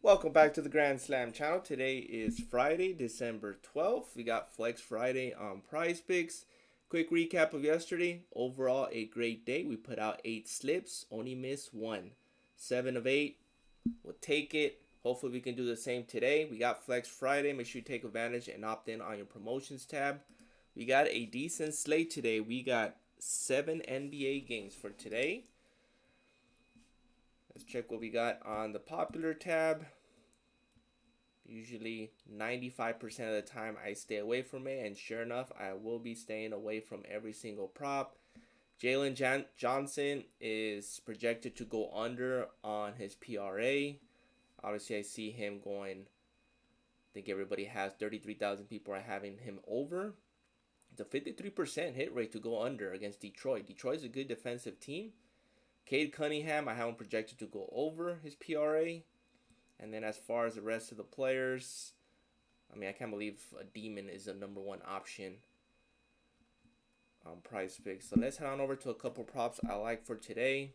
Welcome back to the Grand Slam channel. Today is Friday, December 12th. We got Flex Friday on Prize Picks. Quick recap of yesterday. Overall, a great day. We put out 8 slips, only missed 1. 7 of 8. We'll take it. Hopefully we can do the same today. We got Flex Friday. Make sure you take advantage and opt in on your promotions tab. We got a decent slate today. We got 7 NBA games for today. Let's check what we got on the popular tab. Usually 95% of the time I stay away from it, and sure enough, I will be staying away from every single prop. Jalen Johnson is projected to go under on his PRA. Obviously, I see him going. I think everybody has 33,000 people are having him over. It's a 53% hit rate to go under against Detroit. Detroit's a good defensive team. Cade Cunningham, I have him projected to go over his PRA. And then as far as the rest of the players, I can't believe a Demon is the #1 option on Prize Picks. So let's head on over to a couple props I like for today.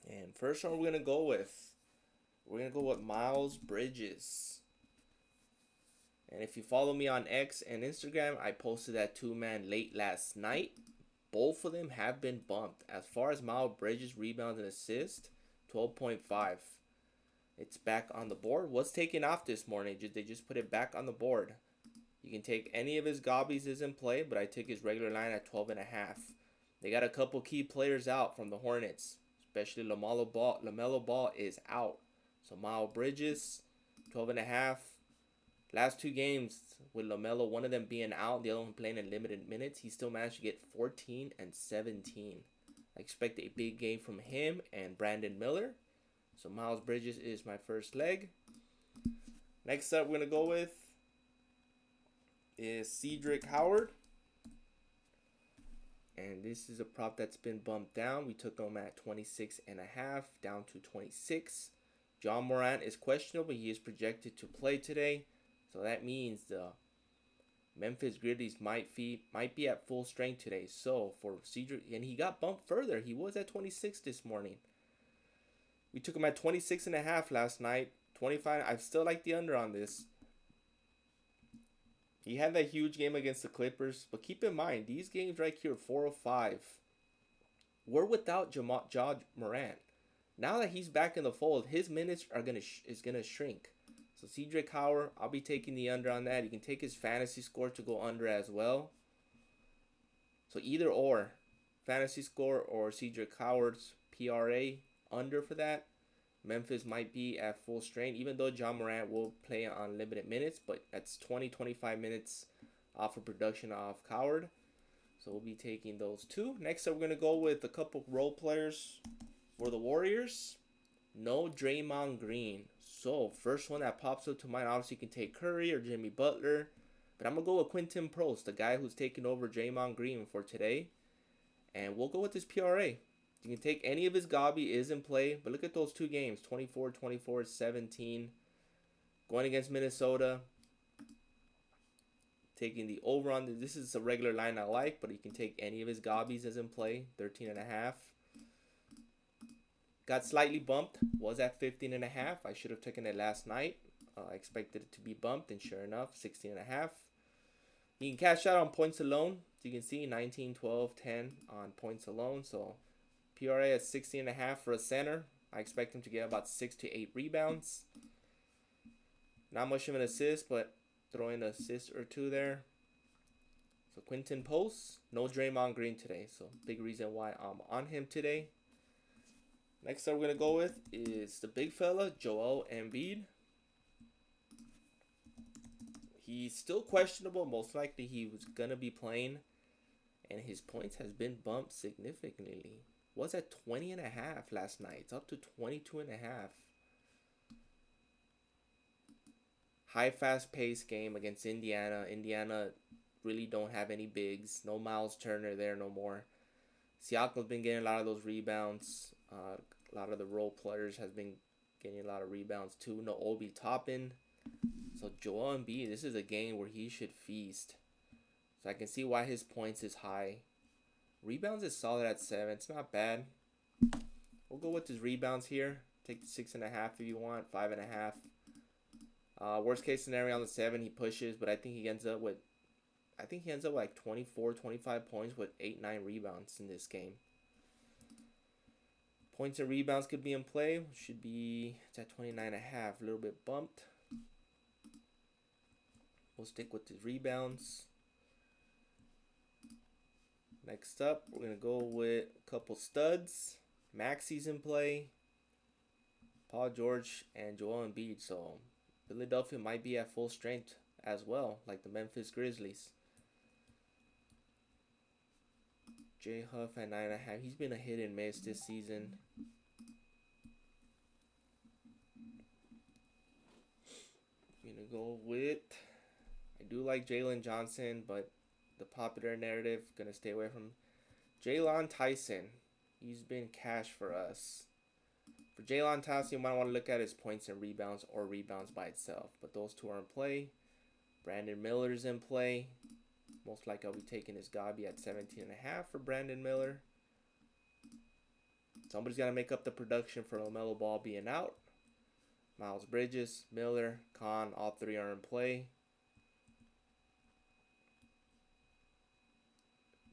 And first one we're gonna go with Miles Bridges. And if you follow me on X and Instagram, I posted that 2-man late last night. Both of them have been bumped. As far as Miles Bridges rebounds and assists, 12.5. It's back on the board. Was taken off this morning. They just put it back on the board. You can take any of his gobbies is in play, but I took his regular line at 12.5. They got a couple key players out from the Hornets, especially LaMelo Ball. LaMelo Ball is out. So Miles Bridges, 12.5. Last 2 games with LaMelo, one of them being out, the other one playing in limited minutes, he still managed to get 14 and 17. I expect a big game from him and Brandon Miller. So Miles Bridges is my first leg. Next up we're going to go with is Cedric Howard. And this is a prop that's been bumped down. We took him at 26.5 down to 26. John Morant is questionable. He is projected to play today. So that means the Memphis Grizzlies might be at full strength today. So for Cedric, and he got bumped further. He was at 26 this morning. We took him at 26.5 last night. 25. I still like the under on this. He had that huge game against the Clippers, but keep in mind these games right here, 4 of 5, we're without Ja Morant. Now that he's back in the fold, his minutes is gonna shrink. So Cedric Howard, I'll be taking the under on that. You can take his fantasy score to go under as well. So either or, fantasy score or Cedric Howard's PRA. Under for that. Memphis might be at full strain, even though John Morant will play on limited minutes, but that's 20-25 minutes off of production off Howard. So we'll be taking those 2. Next up, we're going to go with a couple role players for the Warriors. No Draymond Green. So first one that pops up to mind, obviously you can take Curry or Jimmy Butler, but I'm going to go with Quentin Prost, the guy who's taking over Draymond Green for today. And we'll go with his PRA. You can take any of his gobby is in play, but look at those 2 games, 24, 24, 17. Going against Minnesota. Taking the over on this is a regular line I like, but you can take any of his gobbies as in play, 13.5. Got slightly bumped, was at 15.5. I should have taken it last night. I expected it to be bumped, and sure enough, 16.5. You can cash out on points alone. So you can see 19, 12, 10 on points alone. So PRA at 16.5 for a center. I expect him to get about 6 to 8 rebounds. Not much of an assist, but throw in an assist or 2 there. So Quentin Post, no Draymond Green today. So big reason why I'm on him today. Next up we're going to go with is the big fella, Joel Embiid. He's still questionable. Most likely he was going to be playing. And his points has been bumped significantly. Was at 20.5 last night. It's up to 22.5. High fast-paced game against Indiana. Indiana really don't have any bigs. No Miles Turner there no more. Siakam's been getting a lot of those rebounds. A lot of the role players has been getting a lot of rebounds too. No Obi Toppin. So Joel Embiid, this is a game where he should feast. So I can see why his points is high. Rebounds is solid at 7. It's not bad. We'll go with his rebounds here. Take the 6.5 if you want. 5.5. Worst case scenario on the 7, he pushes, but I think he ends up with like 24, 25 points with 8, 9 rebounds in this game. Points and rebounds could be in play. Should be, it's at 29.5, a little bit bumped. We'll stick with the rebounds. Next up, we're going to go with a couple studs. Maxi's in play. Paul George and Joel Embiid. So Philadelphia might be at full strength as well, like the Memphis Grizzlies. J Huff at 9.5. He's been a hit and miss this season. I'm going to go with, I do like Jalen Johnson, but the popular narrative, going to stay away from Jalen Tyson. He's been cash for us. For Jalen Tyson, you might want to look at his points and rebounds or rebounds by itself. But those two are in play. Brandon Miller's in play. Most likely I'll be taking his Gabi at 17.5 for Brandon Miller. Somebody's got to make up the production for LaMelo Ball being out. Miles Bridges, Miller, Khan, all three are in play.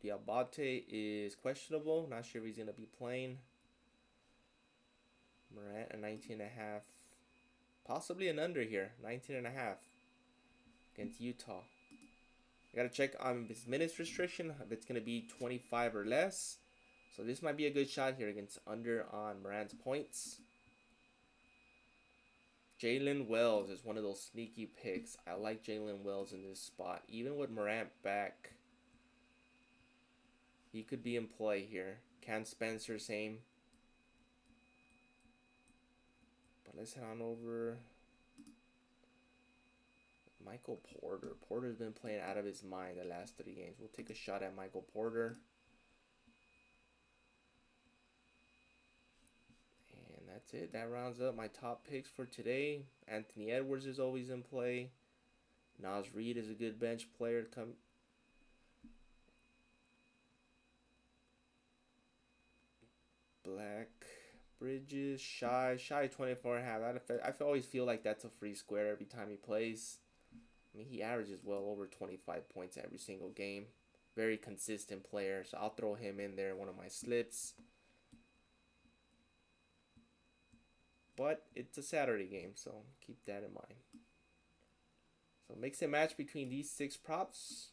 Diabate is questionable. Not sure if he's going to be playing. Morant at 19.5. Possibly an under here. 19.5 against Utah. I got to check on his minutes restriction. If it's going to be 25 or less. So this might be a good shot here against under on Morant's points. Jalen Wells is one of those sneaky picks. I like Jalen Wells in this spot. Even with Morant back, he could be in play here. Cam Spencer, same. But let's head on over. Michael Porter. Porter's been playing out of his mind the last 3 games. We'll take a shot at Michael Porter. And that's it. That rounds up my top picks for today. Anthony Edwards is always in play. Naz Reid is a good bench player to come. Black Bridges, Shy 24.5. I always feel like that's a free square every time he plays. I mean, he averages well over 25 points every single game. Very consistent player, so I'll throw him in there in one of my slips. But it's a Saturday game, so keep that in mind. So mix and match between these 6 props.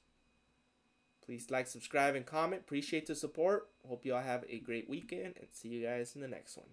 Please like, subscribe, and comment. Appreciate the support. Hope you all have a great weekend, and see you guys in the next one.